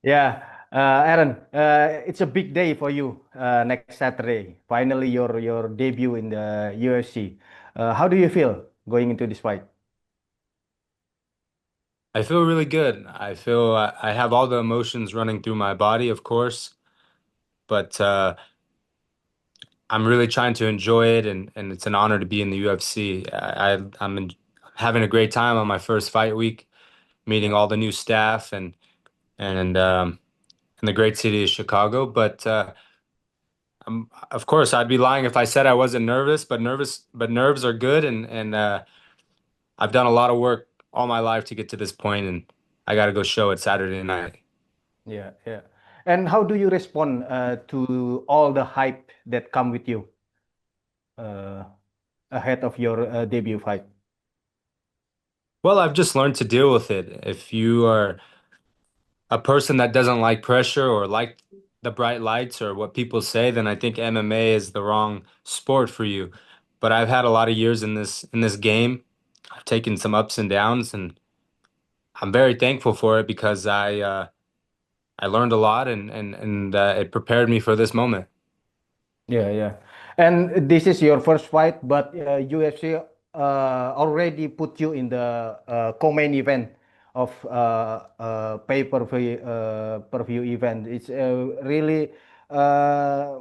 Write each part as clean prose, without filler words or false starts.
Yeah, Aaron, it's a big day for you next Saturday. Finally, your debut in the UFC. How do you feel going into this fight? I feel really good. I feel I have all the emotions running through my body, of course, but I'm really trying to enjoy it, and it's an honor to be in the UFC. I'm having a great time on my first fight week, meeting Yeah, all the new staff and in the great city of Chicago. But of course, I'd be lying if I said I wasn't nervous. But nerves are good, and I've done a lot of work all my life to get to this point, and I got to go show it Saturday night. yeah, yeah. And how do you respond to all the hype that come with you uh, ahead of your debut fight? Well, I've just learned to deal with it. If you are a person that doesn't like pressure or like the bright lights or what people say, then I think MMA is the wrong sport for you. But I've had a lot of years in this game. I've taken some ups and downs, and I'm very thankful for it because I learned a lot and it prepared me for this moment. Yeah, yeah. And this is your first fight, but UFC already put you in the co-main event of pay-per-view event. It's really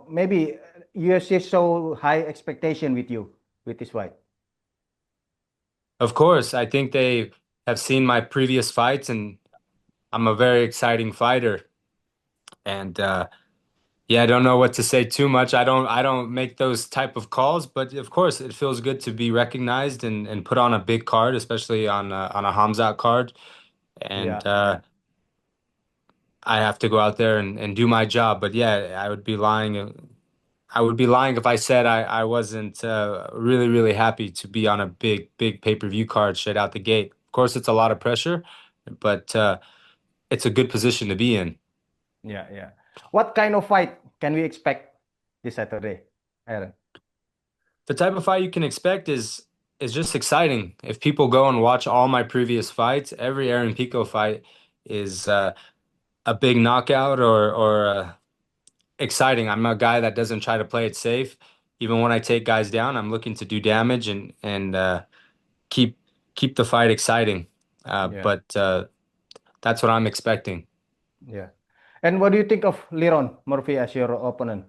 maybe UFC so high expectation with you with this fight. Of course, I think they have seen my previous fights, and I'm a very exciting fighter. And yeah, I don't know what to say too much. I don't make those type of calls, but of course it feels good to be recognized and put on a big card, especially on a Khamzat card. And Yeah, yeah, I have to go out there and do my job. But yeah, I would be lying. I would be lying if I said I wasn't really happy to be on a big pay-per-view card straight out the gate. Of course, it's a lot of pressure, but it's a good position to be in. yeah, yeah. What kind of fight can we expect this Saturday, Aaron? The type of fight you can expect is just exciting. If people go and watch all my previous fights, every Aaron Pico fight is a big knockout or exciting. I'm a guy that doesn't try to play it safe. Even when I take guys down, I'm looking to do damage and keep keep the fight exciting. Yeah, But that's what I'm expecting. yeah. And what do you think of Lerone Murphy as your opponent?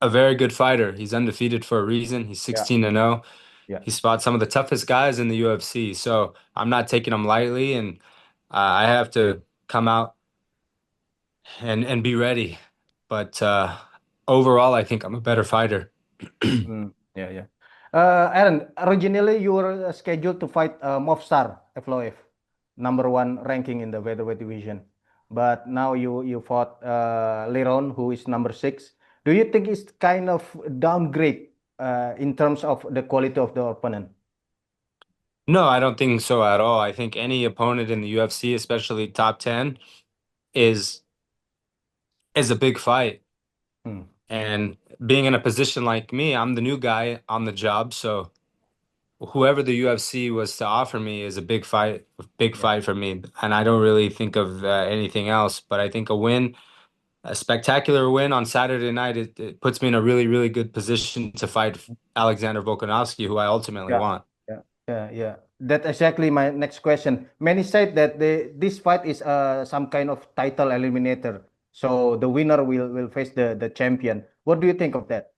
A very good fighter. He's undefeated for a reason. He's Yeah, 16-0. yeah. He's fought some of the toughest guys in the UFC. So I'm not taking him lightly, and I have to come out and be ready. But overall, I think I'm a better fighter. Yeah, yeah. Aaron, originally you were scheduled to fight Movsar Evloev, number one ranking in the featherweight division. But now you fought Lerone, who is number six. Do you think it's kind of downgrade in terms of the quality of the opponent? No, I don't think so at all. I think any opponent in the UFC, especially top 10, is is a big fight. Hmm. And being in a position like me, I'm the new guy on the job, so whoever the UFC was to offer me is a big Yeah. fight for me. And I don't really think of anything else, but I think a spectacular win on Saturday night, it puts me in a really good position to fight Alexander Volkanovski, who I ultimately Yeah, want. yeah, yeah, yeah. That's exactly my next question. Many said that this fight is some kind of title eliminator. So the winner will face the champion. What do you think of that?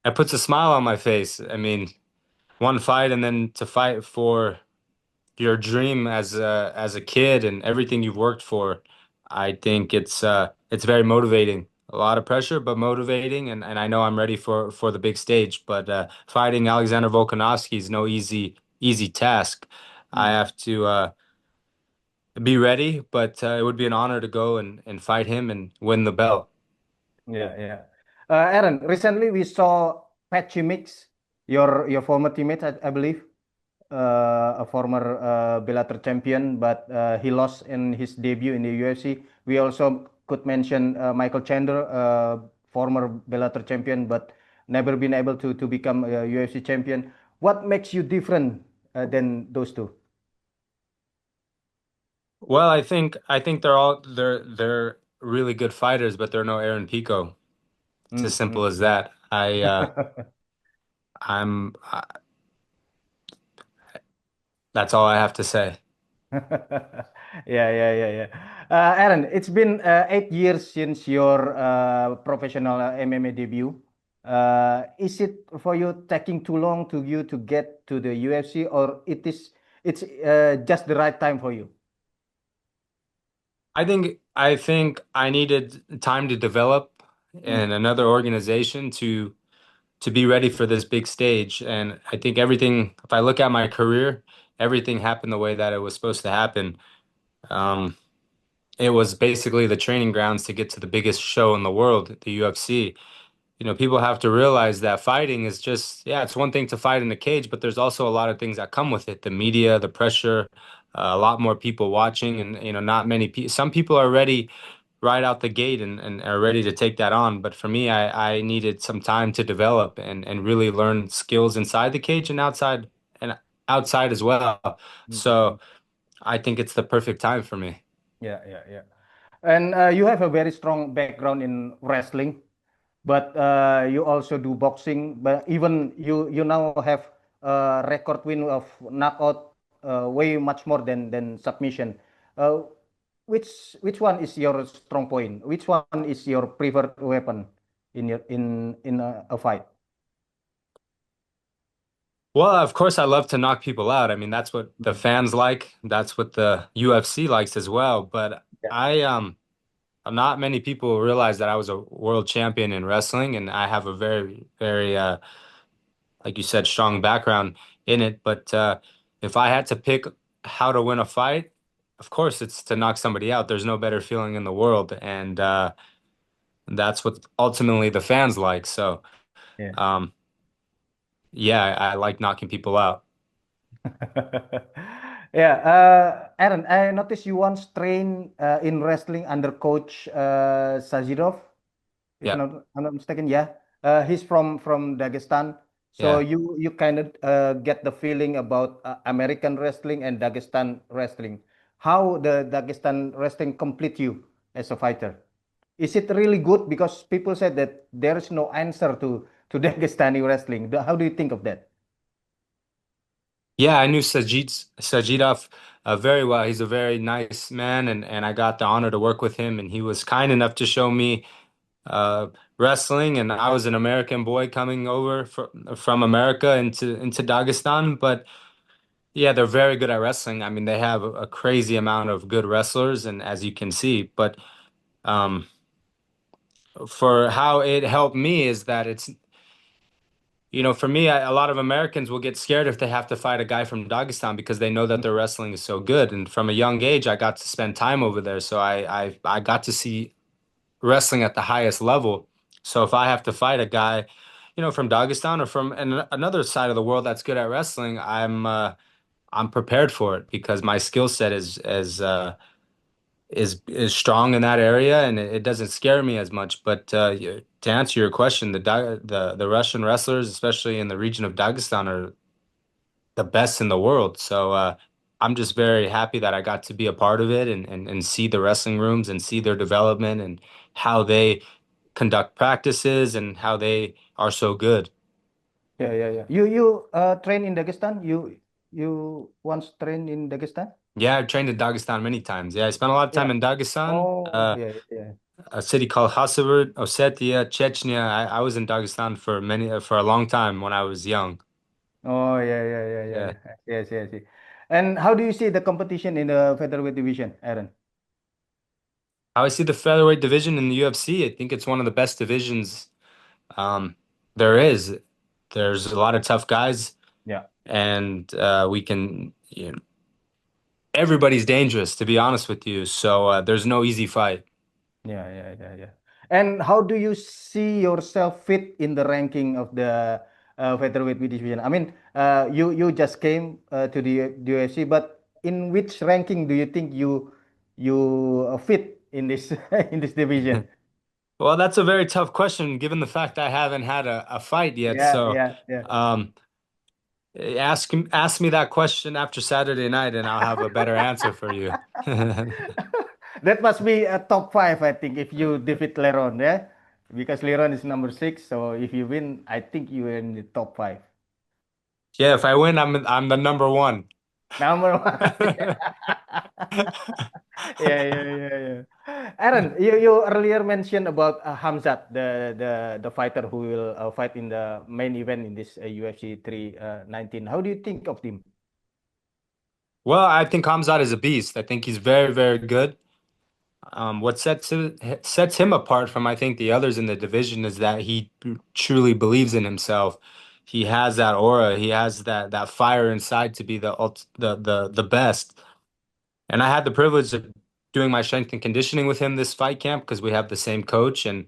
It puts a smile on my face. I mean, one fight and then to fight for your dream as a kid and everything you've worked for, I think it's very motivating. A lot of pressure, but motivating, and I know I'm ready for the big stage. But fighting Alexander Volkanovski is no easy task. I Hmm. have to be ready, but it would be an honor to go and fight him and win the belt. Yeah, yeah. Aaron, recently we saw Pat Chimix, your former teammate, I believe, a former Bellator champion, but he lost in his debut in the UFC. We also could mention Michael Chandler, former Bellator champion, but never been able to become a UFC champion. What makes you different than those two? Well, I think they're really good fighters, but they're no Aaron Pico. It's as Mm, simple mm. as that. I'm that's all I have to say. Yeah, yeah, yeah, yeah. Aaron, it's been 8 years since your professional MMA debut. Is it for you taking too long to you to get to the UFC, or it's just the right time for you? I think I needed time to develop Mm, in another organization to be ready for this big stage. And I think everything, if I look at my career, everything happened the way that it was supposed to happen. Um, it was basically the training grounds to get to the biggest show in the world, the UFC. People have to realize that fighting is just, yeah, it's one thing to fight in a cage, but there's also a lot of things that come with it. The media, the pressure, a lot more people watching, and not many people. Some people are ready right out the gate and are ready to take that on. But for me, I needed some time to develop and really learn skills inside the cage and outside as well. mm, mm. So I think it's the perfect time for me. Yeah, yeah, yeah. And you have a very strong background in wrestling, but you also do boxing. But even you now have a record win of knockout, way much more than submission. Uh, which one is your strong point? Which one is your preferred weapon in your in a fight? Well, of course, I love to knock people out. I mean, that's what the Mm. fans like. That's what the UFC likes as well. But Yeah. not many people realize that I was a world champion in wrestling, and I have a very, very, like you said, strong background in it. But if I had to pick how to win a fight, of course, it's to knock somebody out. There's no better feeling in the world, and that's what ultimately the fans like. So, Yeah. um, yeah, I like knocking people out. Yeah, Aaron, I noticed you once trained in wrestling under coach Sajidov, if Yeah, I'm not mistaken. Yeah, he's from Dagestan. So yeah. you kind of get the feeling about American wrestling and Dagestan wrestling. How the Dagestan wrestling complete you as a fighter? Is it really good? Because people said that there is no answer to Dagestani wrestling. How do you think of that? Yeah, I knew Sajidov very well. He's a very nice man, and I got the honor to work with him. And he was kind enough to show me uh, wrestling. And I was an American boy coming over from America into Dagestan. But yeah, they're very good at wrestling. I mean, they have a crazy amount of good wrestlers, and as you can see. But um, for how it helped me is that for me, a lot of Americans will get scared if they have to fight a guy from Dagestan because they know that their wrestling is so good. And from a young age, I got to spend time over there, so I got to see wrestling at the highest level. So if I have to fight a guy, from Dagestan or from another side of the world that's good at wrestling, I'm prepared for it because my skill set is strong in that area, and it doesn't scare me as much. But to answer your question, the Russian wrestlers, especially in the region of Dagestan, are the best in the world. So I'm just very happy that I got to be a part of it and see the wrestling rooms and see their development and how they conduct practices and how they are so good. Yeah, yeah, yeah. You train in Dagestan? You once trained in Dagestan? Yeah, I've trained in Dagestan many times. Yeah, I spent a lot of time Yeah. in Dagestan, Oh, yeah, yeah. a city called Khasavurt, Ossetia, Chechnya. I was in Dagestan for a long time when I was young. Oh, yeah, yeah, yeah, yeah, Yeah. yeah. Yes, yes, yes. And how do you see the competition in the featherweight division, Aaron? How I see the featherweight division in the UFC, I think it's one of the best divisions there is. There's a lot of tough guys, Yeah, and we can, everybody's dangerous, to be honest with you. So there's no easy fight. yeah, yeah, yeah, yeah. And how do you see yourself fit in the ranking of the featherweight division? I mean, you just came to the UFC, but in which ranking do you think you fit in this in this division? Well, that's a very tough question given the fact I haven't had a fight yet. Yeah, So yeah, yeah. um, Ask me that question after Saturday night, and I'll have a better answer for you. That must be a top five, I think, if you defeat Lerone, yeah? Because Lerone is number six, so if you win, I think you are in the top five. Yeah, if I win, I'm the number one. Number one. Yeah, yeah, yeah, yeah. Aaron, you earlier mentioned about Khamzat, the fighter who will fight in the main event in this UFC 319. How do you think of him? Well, I think Khamzat is a beast. I think he's very, very good. What sets him apart from I think the others in the division is that he truly believes in himself. He has that aura. He has that fire inside to be the best. And I had the privilege of doing my strength and conditioning with him this fight camp because we have the same coach, and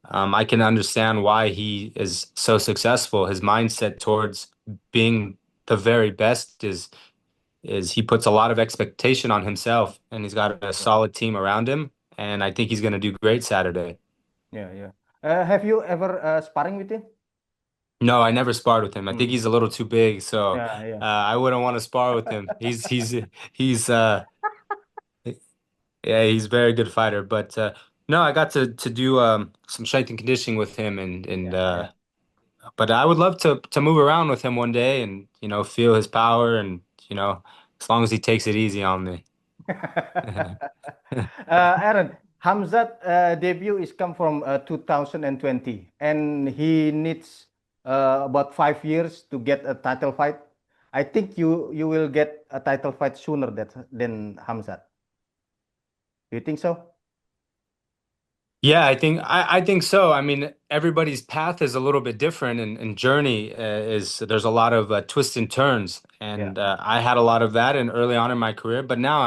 I can understand why he is so successful. His mindset towards being the very best is he puts a lot of expectation on himself, and he's got a Yeah, solid team around him, and I think he's going to do great Saturday. yeah, yeah. Have you ever sparring with him? No, I never sparred with him. I think Mm. he's a little too big, so Yeah, yeah. I wouldn't want to spar with him. He's yeah, he's a very good fighter. But no, I got to do some strength and conditioning with him, and Yeah, yeah. but I would love to move around with him one day and feel his power and as long as he takes it easy on me. Aaron, Hamzat debut is come from 2020, and he needs about 5 years to get a title fight. I think you will get a title fight sooner than Hamzat. Do you think so? Yeah, I think so. I mean, everybody's path is a little bit different, and journey is there's a lot of twists and turns, Yeah, and I had a lot of that in early on in my career, but now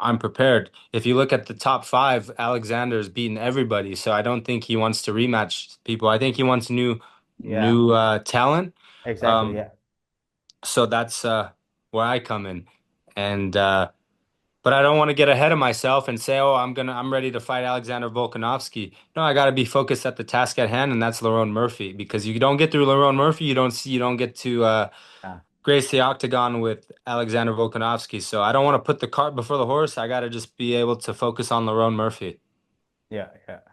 I'm prepared. If you look at the top five, Alexander's beaten everybody, so I don't think he wants to rematch people. I think he wants yeah, new talent. exactly. Um, Yeah, so that's where I come in, and but I don't want to get ahead of myself and say, oh, I'm ready to fight Alexander Volkanovski. No, I got to be focused at the task at hand, and that's Lerone Murphy. Because you don't get through Lerone Murphy, you don't get to yeah, grace the octagon with Alexander Volkanovski. So I don't want to put the cart before the horse. I got to just be able to focus on Lerone Murphy. yeah, yeah.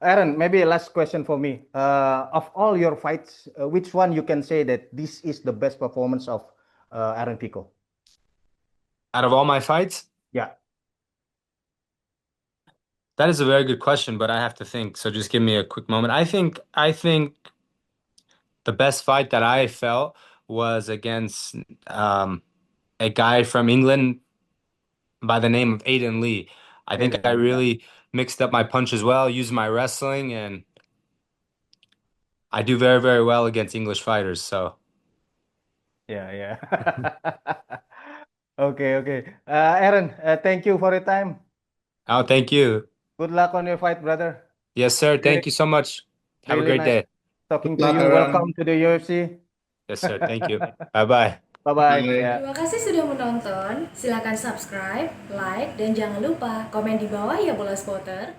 Aaron, maybe a last question for me. Of all your fights, which one you can say that this is the best performance of Aaron Pico? Out of all my fights, Yeah, that is a very good question, but I have to think. So just give me a quick moment. I think the best fight that I felt was against um, a guy from England by the name of Aiden Lee. I think I Ellen. Yeah, really mixed up my punch as well, used my wrestling, and I do very, very well against English fighters. So, yeah, yeah. Okay, okay. Aaron, thank you for your time. oh, thank you. Good luck on your fight, brother. Yes, sir. Really, Thank you so much. Have a really great nice day. Good talking to luck, you. Welcome Aaron. to the UFC. Yes, sir. Thank you. Bye bye. Bye bye. Bye. Yeah. Terima kasih sudah menonton. Silakan subscribe, like, dan jangan lupa komen di bawah ya bola spotter.